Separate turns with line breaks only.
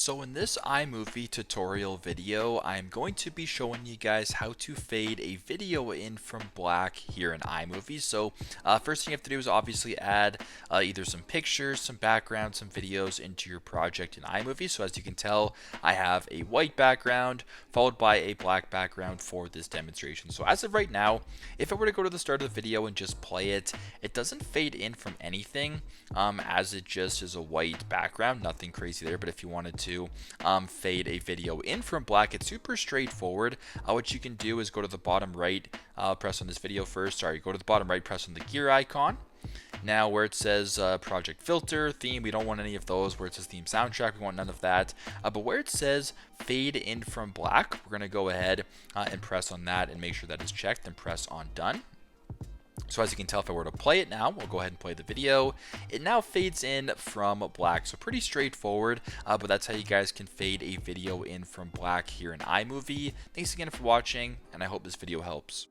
So in this iMovie tutorial video, I'm going to be showing you guys how to fade a video in from black here in iMovie. So first thing you have to do is obviously add either some pictures, some background, some videos into your project in iMovie. So as you can tell, I have a white background followed by a black background for this demonstration. So as of right now, if I were to go to the start of the video and just play it, it doesn't fade in from anything as it just is a white background, nothing crazy there. But if you wanted to fade a video in from black, it's super straightforward. What you can do is go to the bottom right, press on this video first, go to the bottom right, press on the gear icon. Now where it says project filter, theme, we don't want any of those. Where it says theme soundtrack, we want none of that. But where it says fade in from black, we're going to go ahead and press on that and make sure that is checked and press on done. So as you can tell, if I were to play it now, we'll go ahead and play the video. It now fades in from black, so pretty straightforward, but that's how you guys can fade a video in from black here in iMovie. Thanks again for watching, and I hope this video helps.